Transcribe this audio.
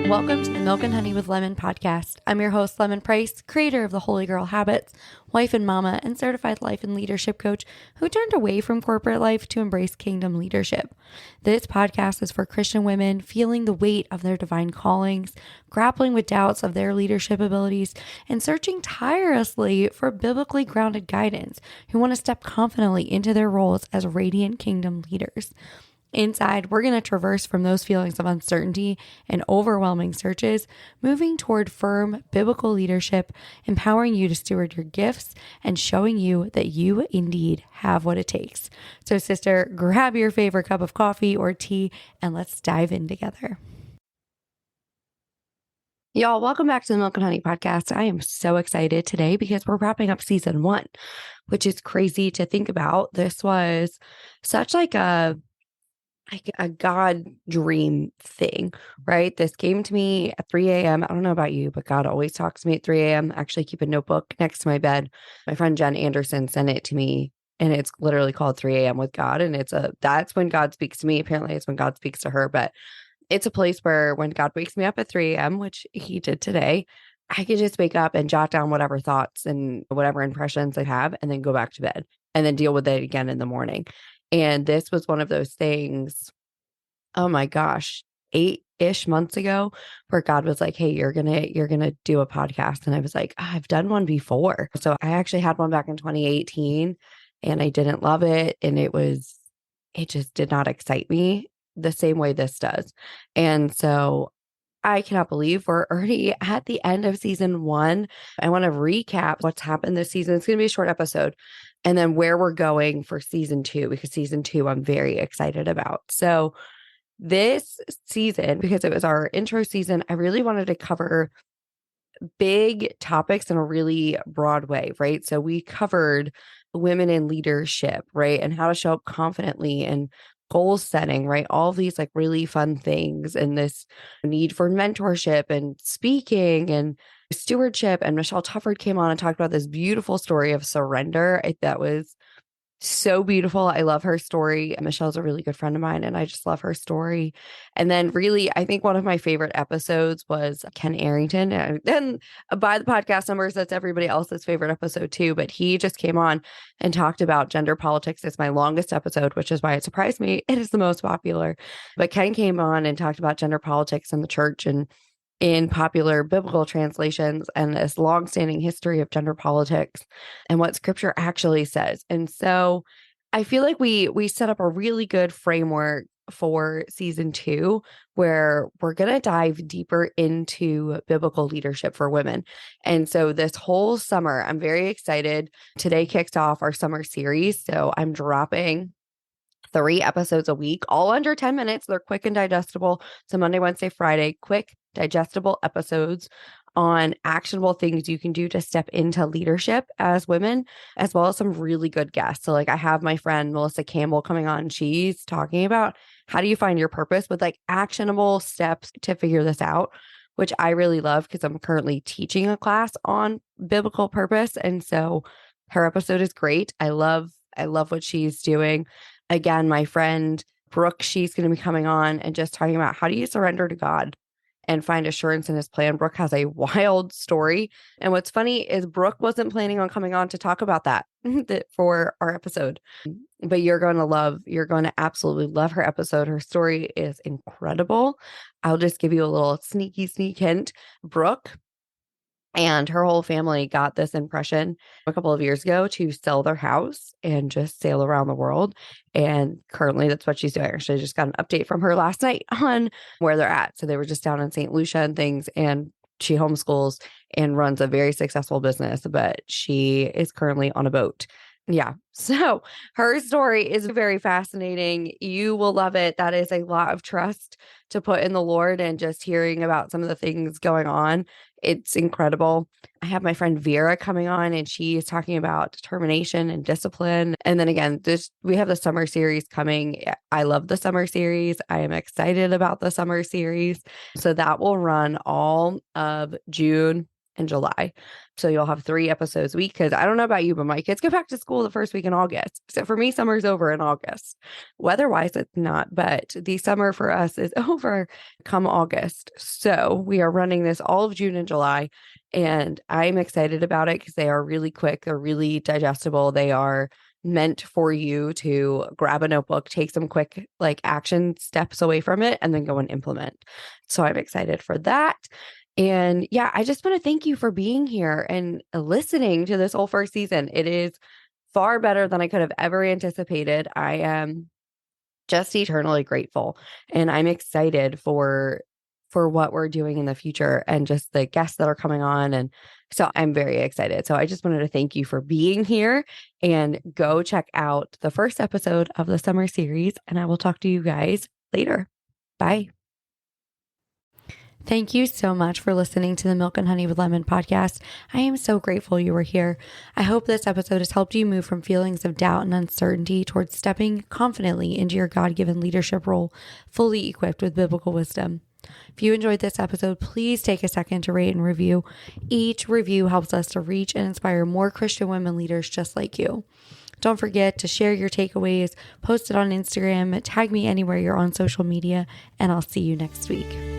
Welcome to the Milk and Honey with Lemon podcast. I'm your host, Lemon Price, creator of the Holy Girl Habits, wife and mama, and certified life and leadership coach who turned away from corporate life to embrace kingdom leadership. This podcast is for Christian women feeling the weight of their divine callings, grappling with doubts of their leadership abilities, and searching tirelessly for biblically grounded guidance who want to step confidently into their roles as radiant kingdom leaders. Inside, we're going to traverse from those feelings of uncertainty and overwhelming searches, moving toward firm biblical leadership, empowering you to steward your gifts, and showing you that you indeed have what it takes. So, sister, grab your favorite cup of coffee or tea, and let's dive in together. Y'all, welcome back to the Milk and Honey podcast. I am so excited today because we're wrapping up season 1, which is crazy to think about. This was such like a God dream thing, right? This came to me at 3 a.m. I don't know about you, but God always talks to me at 3 a.m. I actually keep a notebook next to my bed. My friend Jen Anderson sent it to me, and it's literally called 3 a.m. with God. And that's when God speaks to me. Apparently it's when God speaks to her, but it's a place where when God wakes me up at 3 a.m., which he did today, I can just wake up and jot down whatever thoughts and whatever impressions I have, and then go back to bed and then deal with it again in the morning. And this was one of those things, oh my gosh, 8-ish months ago, where God was like, hey, you're gonna do a podcast. And I was like, I've done one before. So I actually had one back in 2018 and I didn't love it. And it just did not excite me the same way this does. And so I cannot believe we're already at the end of season 1. I want to recap what's happened this season. It's going to be a short episode. And then where we're going for season 2, because season 2, I'm very excited about. So this season, because it was our intro season, I really wanted to cover big topics in a really broad way, right? So we covered women in leadership, right? And how to show up confidently and goal setting, right? All of these like really fun things, and this need for mentorship and speaking and stewardship. And Michelle Tufford came on and talked about this beautiful story of surrender. That was so beautiful. I love her story. Michelle's a really good friend of mine, and I just love her story. And then really, I think one of my favorite episodes was Ken Arrington. And then by the podcast numbers, that's everybody else's favorite episode too. But he just came on and talked about gender politics. It's my longest episode, which is why it surprised me. It is the most popular. But Ken came on and talked about gender politics in the church and in popular biblical translations, and this longstanding history of gender politics and what scripture actually says. And so I feel like we set up a really good framework for season 2, where we're going to dive deeper into biblical leadership for women. And so this whole summer, I'm very excited. Today kicks off our summer series. So I'm dropping 3 episodes a week, all under 10 minutes. They're quick and digestible. So Monday, Wednesday, Friday, quick, digestible episodes on actionable things you can do to step into leadership as women, as well as some really good guests. So like I have my friend Melissa Campbell coming on. She's talking about how do you find your purpose with like actionable steps to figure this out, which I really love because I'm currently teaching a class on biblical purpose. And so her episode is great. I love what she's doing. Again, my friend Brooke, she's going to be coming on and just talking about how do you surrender to God and find assurance in his plan. Brooke has a wild story. And what's funny is Brooke wasn't planning on coming on to talk about that for our episode. But you're going to absolutely love her episode. Her story is incredible. I'll just give you a little sneak hint. Brooke and her whole family got this impression a couple of years ago to sell their house and just sail around the world. And currently that's what she's doing. Actually, I just got an update from her last night on where they're at. So they were just down in St. Lucia and things, and she homeschools and runs a very successful business, but she is currently on a boat. Yeah. So her story is very fascinating. You will love it. That is a lot of trust to put in the Lord, and just hearing about some of the things going on. It's incredible. I have my friend Vera coming on, and she is talking about determination and discipline. And then again, we have the summer series coming. I love the summer series. I am excited about the summer series. So that will run all of June, and July. So you'll have 3 episodes a week because I don't know about you, but my kids go back to school the first week in August. So for me, summer's over in August. Weather-wise, it's not, but the summer for us is over come August. So we are running this all of June and July, and I'm excited about it because they are really quick. They're really digestible. They are meant for you to grab a notebook, take some quick like action steps away from it, and then go and implement. So I'm excited for that. And yeah, I just want to thank you for being here and listening to this whole first season. It is far better than I could have ever anticipated. I am just eternally grateful, and I'm excited for what we're doing in the future and just the guests that are coming on. And so I'm very excited. So I just wanted to thank you for being here, and go check out the first episode of the summer series, and I will talk to you guys later. Bye. Thank you so much for listening to the Milk and Honey with Lemon podcast. I am so grateful you were here. I hope this episode has helped you move from feelings of doubt and uncertainty towards stepping confidently into your God-given leadership role, fully equipped with biblical wisdom. If you enjoyed this episode, please take a second to rate and review. Each review helps us to reach and inspire more Christian women leaders just like you. Don't forget to share your takeaways, post it on Instagram, tag me anywhere you're on social media, and I'll see you next week.